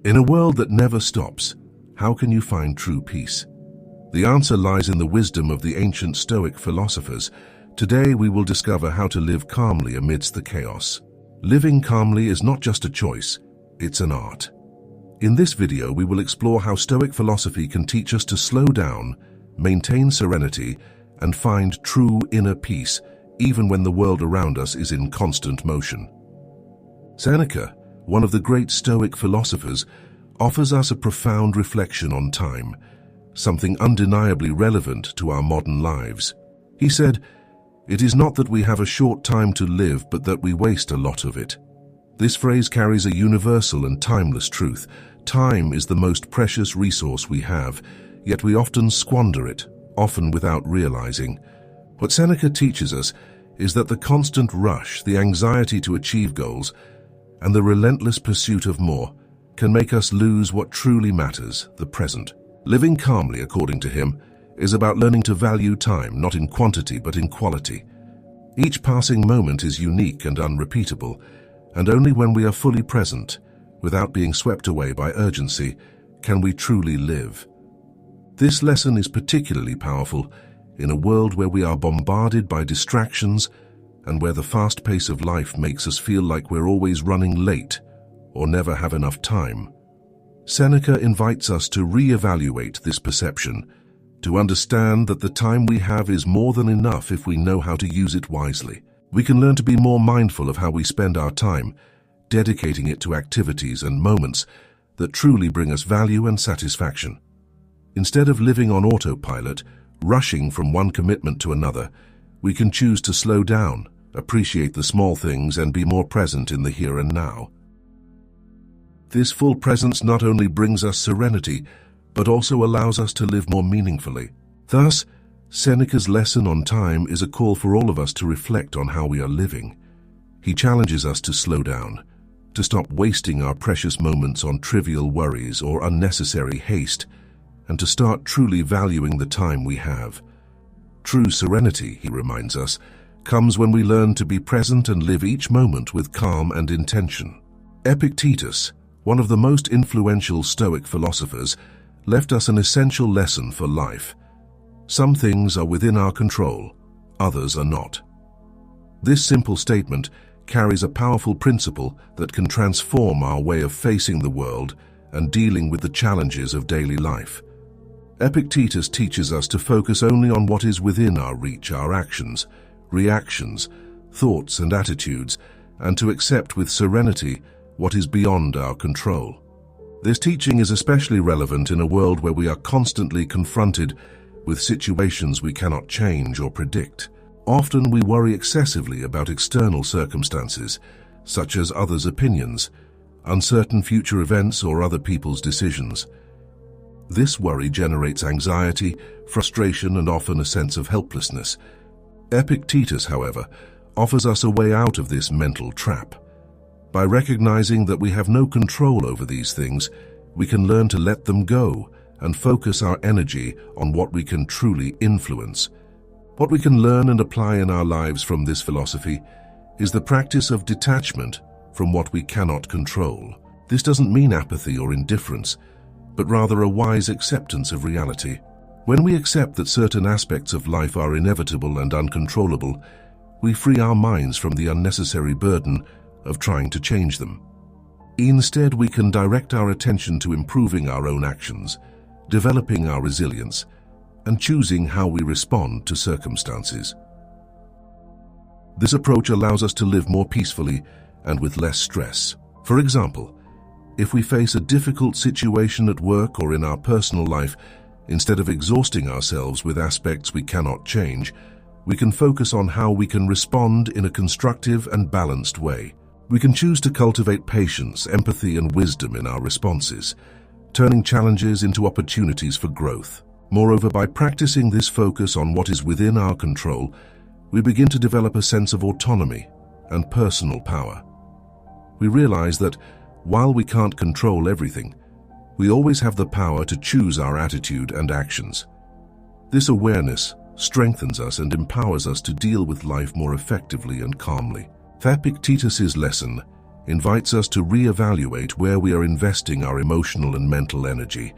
In a world that never stops, how can you find true peace? The answer lies in the wisdom of the ancient Stoic philosophers. Today we will discover how to live calmly amidst the chaos. Living calmly is not just a choice, it's an art. In this video we will explore how Stoic philosophy can teach us to slow down, maintain serenity, and find true inner peace, even when the world around us is in constant motion. Seneca, one of the great Stoic philosophers, offers us a profound reflection on time, something undeniably relevant to our modern lives. He said, "It is not that we have a short time to live, but that we waste a lot of it." This phrase carries a universal and timeless truth. Time is the most precious resource we have, yet we often squander it, often without realizing. What Seneca teaches us is that the constant rush, the anxiety to achieve goals, and the relentless pursuit of more can make us lose what truly matters, the present. Living calmly, according to him, is about learning to value time, not in quantity but in quality. Each passing moment is unique and unrepeatable, and only when we are fully present, without being swept away by urgency, can we truly live. This lesson is particularly powerful in a world where we are bombarded by distractions and where the fast pace of life makes us feel like we're always running late or never have enough time. Seneca invites us to re-evaluate this perception, to understand that the time we have is more than enough if we know how to use it wisely. We can learn to be more mindful of how we spend our time, dedicating it to activities and moments that truly bring us value and satisfaction. Instead of living on autopilot, rushing from one commitment to another, we can choose to slow down, appreciate the small things, and be more present in the here and now. This full presence not only brings us serenity, but also allows us to live more meaningfully. Thus, Seneca's lesson on time is a call for all of us to reflect on how we are living. He challenges us to slow down, to stop wasting our precious moments on trivial worries or unnecessary haste, and to start truly valuing the time we have. True serenity, he reminds us, comes when we learn to be present and live each moment with calm and intention. Epictetus, one of the most influential Stoic philosophers, left us an essential lesson for life. Some things are within our control, others are not. This simple statement carries a powerful principle that can transform our way of facing the world and dealing with the challenges of daily life. Epictetus teaches us to focus only on what is within our reach, our actions, reactions, thoughts and attitudes, and to accept with serenity what is beyond our control. This teaching is especially relevant in a world where we are constantly confronted with situations we cannot change or predict. Often we worry excessively about external circumstances, such as others' opinions, uncertain future events, or other people's decisions. This worry generates anxiety, frustration, and often a sense of helplessness. Epictetus, however, offers us a way out of this mental trap. By recognizing that we have no control over these things, we can learn to let them go and focus our energy on what we can truly influence. What we can learn and apply in our lives from this philosophy is the practice of detachment from what we cannot control. This doesn't mean apathy or indifference, but rather a wise acceptance of reality. When we accept that certain aspects of life are inevitable and uncontrollable, we free our minds from the unnecessary burden of trying to change them. Instead, we can direct our attention to improving our own actions, developing our resilience, and choosing how we respond to circumstances. This approach allows us to live more peacefully and with less stress. For example, if we face a difficult situation at work or in our personal life, instead of exhausting ourselves with aspects we cannot change, we can focus on how we can respond in a constructive and balanced way. We can choose to cultivate patience, empathy, and wisdom in our responses, turning challenges into opportunities for growth. Moreover, by practicing this focus on what is within our control, we begin to develop a sense of autonomy and personal power. We realize that while we can't control everything, we always have the power to choose our attitude and actions. This awareness strengthens us and empowers us to deal with life more effectively and calmly. Epictetus's lesson invites us to reevaluate where we are investing our emotional and mental energy.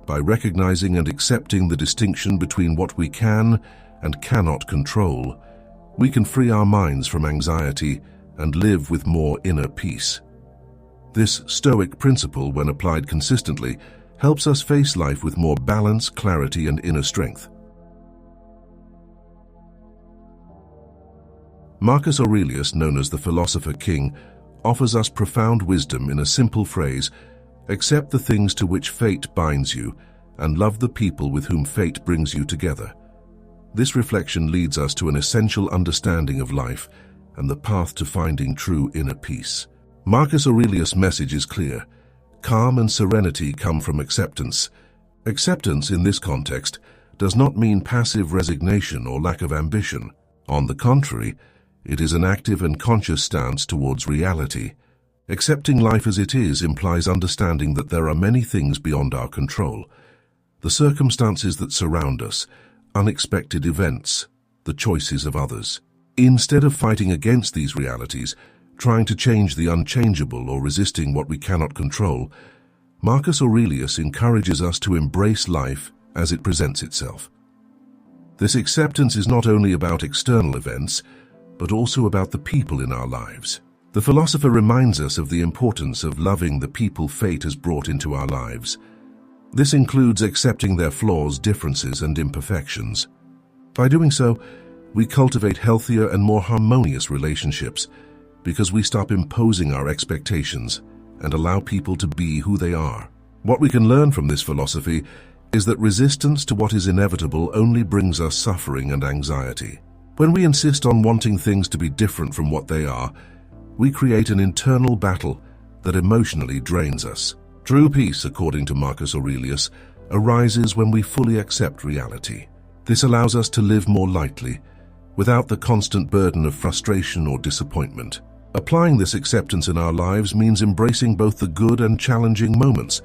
By recognizing and accepting the distinction between what we can and cannot control, we can free our minds from anxiety and live with more inner peace. This Stoic principle, when applied consistently, helps us face life with more balance, clarity, and inner strength. Marcus Aurelius, known as the Philosopher King, offers us profound wisdom in a simple phrase: accept the things to which fate binds you, and love the people with whom fate brings you together. This reflection leads us to an essential understanding of life and the path to finding true inner peace. Marcus Aurelius' message is clear. Calm and serenity come from acceptance. Acceptance in this context does not mean passive resignation or lack of ambition. On the contrary, it is an active and conscious stance towards reality. Accepting life as it is implies understanding that there are many things beyond our control. The circumstances that surround us, unexpected events, the choices of others. Instead of fighting against these realities, trying to change the unchangeable or resisting what we cannot control, Marcus Aurelius encourages us to embrace life as it presents itself. This acceptance is not only about external events, but also about the people in our lives. The philosopher reminds us of the importance of loving the people fate has brought into our lives. This includes accepting their flaws, differences, and imperfections. By doing so, we cultivate healthier and more harmonious relationships because we stop imposing our expectations and allow people to be who they are. What we can learn from this philosophy is that resistance to what is inevitable only brings us suffering and anxiety. When we insist on wanting things to be different from what they are, we create an internal battle that emotionally drains us. True peace, according to Marcus Aurelius, arises when we fully accept reality. This allows us to live more lightly, without the constant burden of frustration or disappointment. Applying this acceptance in our lives means embracing both the good and challenging moments,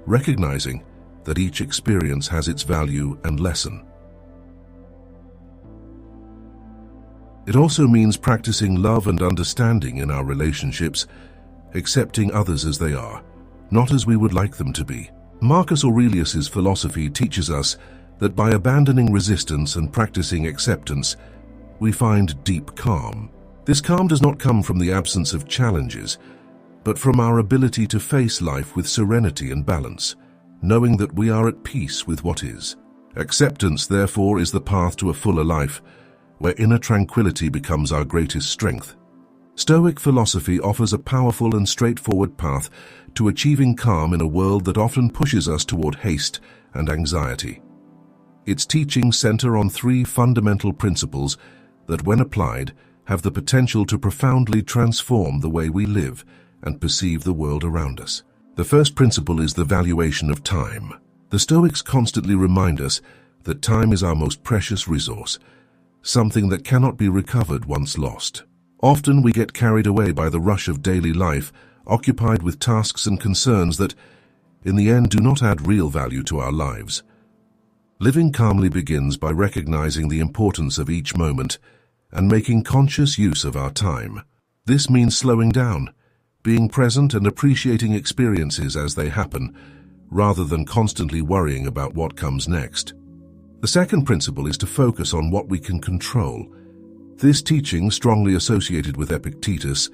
recognizing that each experience has its value and lesson. It also means practicing love and understanding in our relationships, accepting others as they are, not as we would like them to be. Marcus Aurelius's philosophy teaches us that by abandoning resistance and practicing acceptance, we find deep calm. This calm does not come from the absence of challenges, but from our ability to face life with serenity and balance, knowing that we are at peace with what is. Acceptance, therefore, is the path to a fuller life, where inner tranquility becomes our greatest strength. Stoic philosophy offers a powerful and straightforward path to achieving calm in a world that often pushes us toward haste and anxiety. Its teachings center on three fundamental principles that, when applied, have the potential to profoundly transform the way we live and perceive the world around us. The first principle is the valuation of time. The Stoics constantly remind us that time is our most precious resource, something that cannot be recovered once lost. Often we get carried away by the rush of daily life, occupied with tasks and concerns that, in the end, do not add real value to our lives. Living calmly begins by recognizing the importance of each moment and making conscious use of our time. This means slowing down, being present and appreciating experiences as they happen, rather than constantly worrying about what comes next. The second principle is to focus on what we can control. This teaching, strongly associated with Epictetus,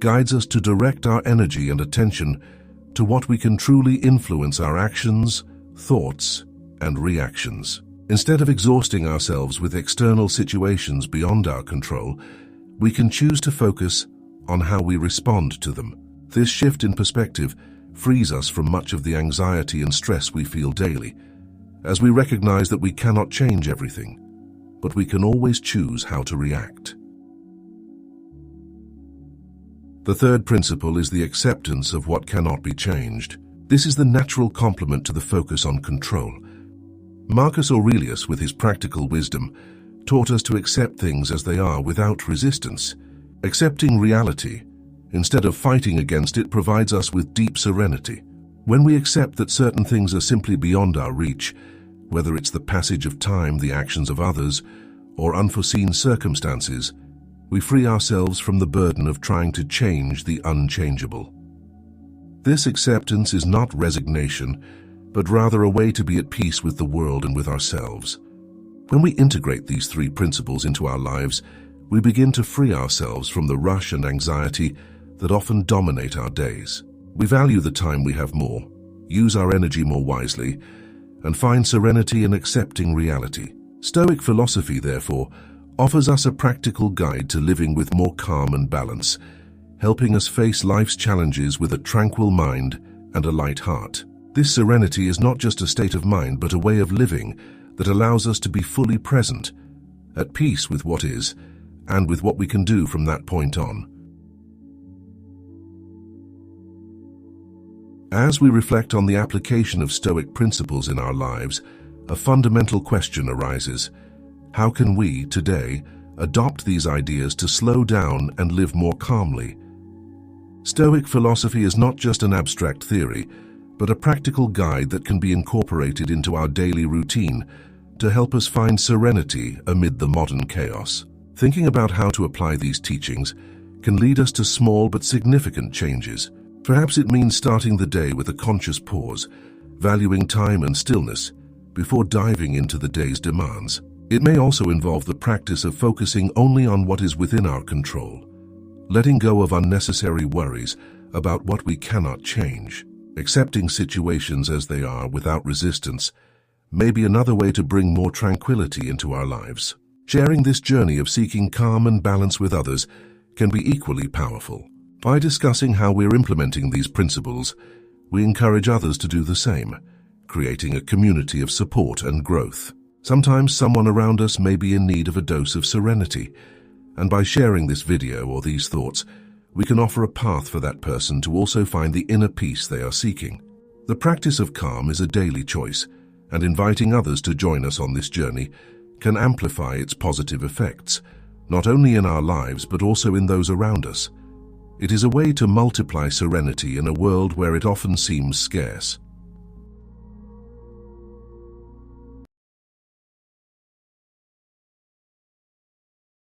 guides us to direct our energy and attention to what we can truly influence: our actions, thoughts, and reactions. Instead of exhausting ourselves with external situations beyond our control, we can choose to focus on how we respond to them. This shift in perspective frees us from much of the anxiety and stress we feel daily, as we recognize that we cannot change everything, but we can always choose how to react. The third principle is the acceptance of what cannot be changed. This is the natural complement to the focus on control. Marcus Aurelius, with his practical wisdom, taught us to accept things as they are without resistance. Accepting reality, instead of fighting against it, provides us with deep serenity. When we accept that certain things are simply beyond our reach, whether it's the passage of time, the actions of others, or unforeseen circumstances, We free ourselves from the burden of trying to change the unchangeable. This acceptance is not resignation, but rather a way to be at peace with the world and with ourselves. When we integrate these three principles into our lives, we begin to free ourselves from the rush and anxiety that often dominate our days. We value the time we have more, use our energy more wisely, and find serenity in accepting reality. Stoic philosophy, therefore, offers us a practical guide to living with more calm and balance, helping us face life's challenges with a tranquil mind and a light heart. This serenity is not just a state of mind, but a way of living that allows us to be fully present, at peace with what is, and with what we can do from that point on. As we reflect on the application of Stoic principles in our lives, a fundamental question arises: how can we, today, adopt these ideas to slow down and live more calmly? Stoic philosophy is not just an abstract theory, but a practical guide that can be incorporated into our daily routine to help us find serenity amid the modern chaos. Thinking about how to apply these teachings can lead us to small but significant changes. Perhaps it means starting the day with a conscious pause, valuing time and stillness before diving into the day's demands. It may also involve the practice of focusing only on what is within our control, letting go of unnecessary worries about what we cannot change. Accepting situations as they are without resistance may be another way to bring more tranquility into our lives. Sharing this journey of seeking calm and balance with others can be equally powerful. By discussing how we're implementing these principles, we encourage others to do the same, creating a community of support and growth. Sometimes someone around us may be in need of a dose of serenity, and by sharing this video or these thoughts, we can offer a path for that person to also find the inner peace they are seeking. The practice of calm is a daily choice, and inviting others to join us on this journey can amplify its positive effects, not only in our lives but also in those around us. It is a way to multiply serenity in a world where it often seems scarce.